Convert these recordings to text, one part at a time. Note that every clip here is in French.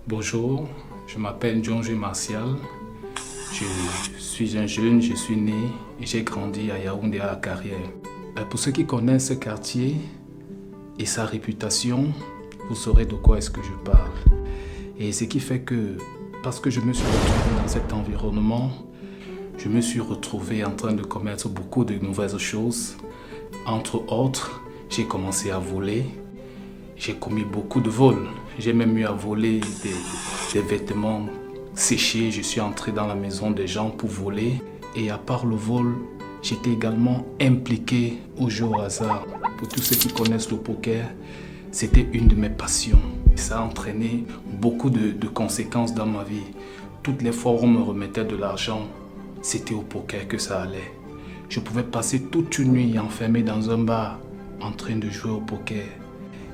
Bonjour, je m'appelle John-J Martial. Je suis un jeune, je suis né et j'ai grandi à Yaoundé à la Carrière. Pour ceux qui connaissent ce quartier et sa réputation, vous saurez de quoi est-ce que je parle. Et ce qui fait que, parce que je me suis retrouvé dans cet environnement, je me suis retrouvé en train de commettre beaucoup de mauvaises choses. Entre autres, j'ai commencé à voler. J'ai commis beaucoup de vols. J'ai même eu à voler des vêtements séchés. Je suis entré dans la maison des gens pour voler. Et à part le vol, j'étais également impliqué au jeu au hasard. Pour tous ceux qui connaissent le poker, c'était une de mes passions. Ça a entraîné beaucoup de conséquences dans ma vie. Toutes les fois où on me remettait de l'argent, c'était au poker que ça allait. Je pouvais passer toute une nuit enfermé dans un bar en train de jouer au poker.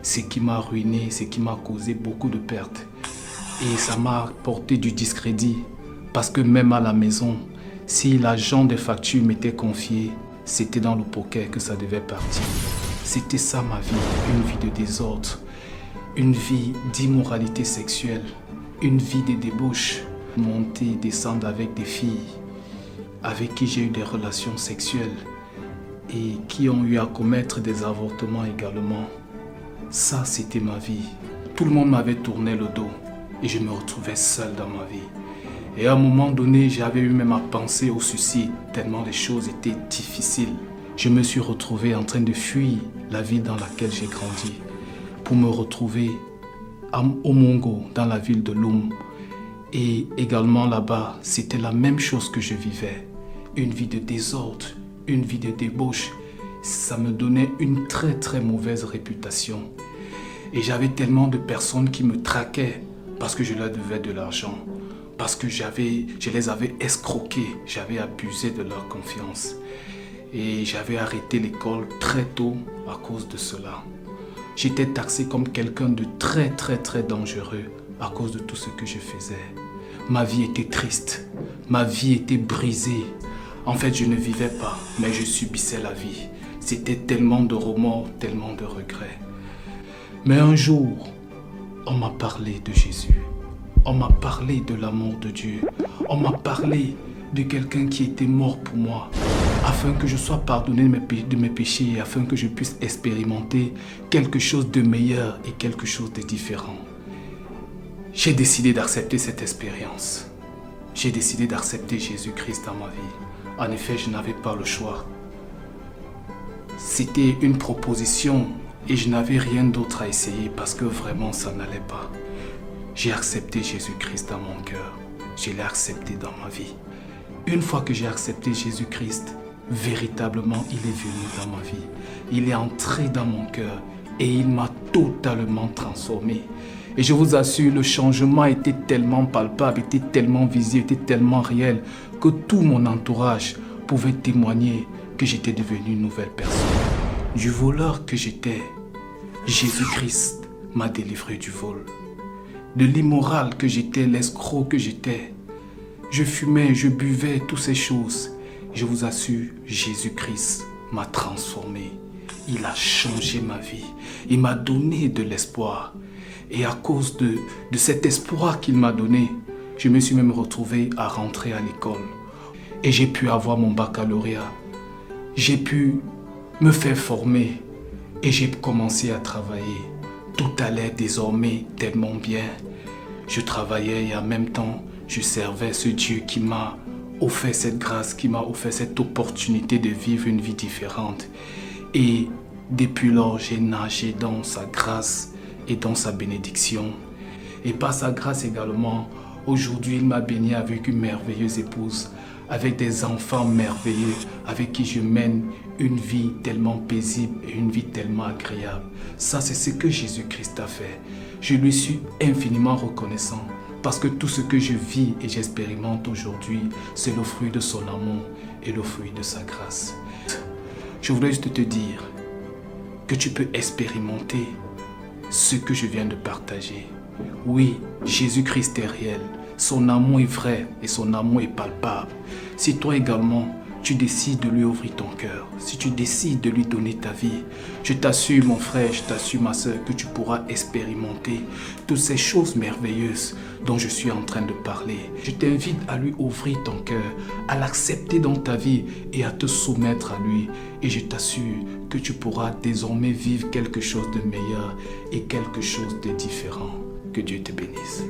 Ce qui m'a ruiné, ce qui m'a causé beaucoup de pertes. Et ça m'a apporté du discrédit. Parce que même à la maison, si l'agent des factures m'était confié, c'était dans le poker que ça devait partir. C'était ça ma vie, une vie de désordre, une vie d'immoralité sexuelle, une vie de débauche. Monter, descendre avec des filles avec qui j'ai eu des relations sexuelles et qui ont eu à commettre des avortements également. Ça, c'était ma vie. Tout le monde m'avait tourné le dos et je me retrouvais seul dans ma vie. Et à un moment donné, j'avais eu même à penser au suicide, tellement les choses étaient difficiles. Je me suis retrouvé en train de fuir la ville dans laquelle j'ai grandi pour me retrouver au Mongo, dans la ville de Loum. Et également là-bas, c'était la même chose que je vivais. Une vie de désordre, une vie de débauche. Ça me donnait une très très mauvaise réputation. Et j'avais tellement de personnes qui me traquaient parce que je leur devais de l'argent. Parce que je les avais escroqués, j'avais abusé de leur confiance. Et j'avais arrêté l'école très tôt à cause de cela. J'étais taxé comme quelqu'un de très très très dangereux à cause de tout ce que je faisais. Ma vie était triste, ma vie était brisée. En fait, je ne vivais pas, mais je subissais la vie. C'était tellement de remords, tellement de regrets. Mais un jour, on m'a parlé de Jésus. On m'a parlé de l'amour de Dieu. On m'a parlé de quelqu'un qui était mort pour moi, afin que je sois pardonné de mes péchés et afin que je puisse expérimenter quelque chose de meilleur et quelque chose de différent. J'ai décidé d'accepter cette expérience. J'ai décidé d'accepter Jésus-Christ dans ma vie. En effet, je n'avais pas le choix. C'était une proposition et je n'avais rien d'autre à essayer parce que vraiment ça n'allait pas. J'ai accepté Jésus-Christ dans mon cœur. Je l'ai accepté dans ma vie. Une fois que j'ai accepté Jésus-Christ, véritablement, il est venu dans ma vie. Il est entré dans mon cœur et il m'a totalement transformé. Et je vous assure, le changement était tellement palpable, était tellement visible, était tellement réel que tout mon entourage pouvait témoigner que j'étais devenu une nouvelle personne. Du voleur que j'étais, Jésus-Christ m'a délivré du vol. De l'immoral que j'étais, l'escroc que j'étais, je fumais, je buvais, toutes ces choses. Je vous assure, Jésus-Christ m'a transformé. Il a changé ma vie. Il m'a donné de l'espoir. Et à cause de cet espoir qu'il m'a donné, je me suis même retrouvé à rentrer à l'école. Et j'ai pu avoir mon baccalauréat. J'ai pu me faire former et j'ai commencé à travailler. Tout allait désormais tellement bien. Je travaillais et en même temps, je servais ce Dieu qui m'a offert cette grâce, qui m'a offert cette opportunité de vivre une vie différente. Et depuis lors, j'ai nagé dans sa grâce et dans sa bénédiction. Et par sa grâce également, aujourd'hui, il m'a béni avec une merveilleuse épouse, avec des enfants merveilleux, avec qui je mène une vie tellement paisible et une vie tellement agréable. Ça, c'est ce que Jésus-Christ a fait. Je lui suis infiniment reconnaissant parce que tout ce que je vis et j'expérimente aujourd'hui, c'est le fruit de son amour et le fruit de sa grâce. Je voudrais juste te dire que tu peux expérimenter ce que je viens de partager. Oui, Jésus-Christ est réel. Son amour est vrai et son amour est palpable. Si toi également, tu décides de lui ouvrir ton cœur, si tu décides de lui donner ta vie, je t'assure mon frère, je t'assure ma soeur que tu pourras expérimenter toutes ces choses merveilleuses dont je suis en train de parler. Je t'invite à lui ouvrir ton cœur, à l'accepter dans ta vie et à te soumettre à lui. Et je t'assure que tu pourras désormais vivre quelque chose de meilleur et quelque chose de différent. Que Dieu te bénisse.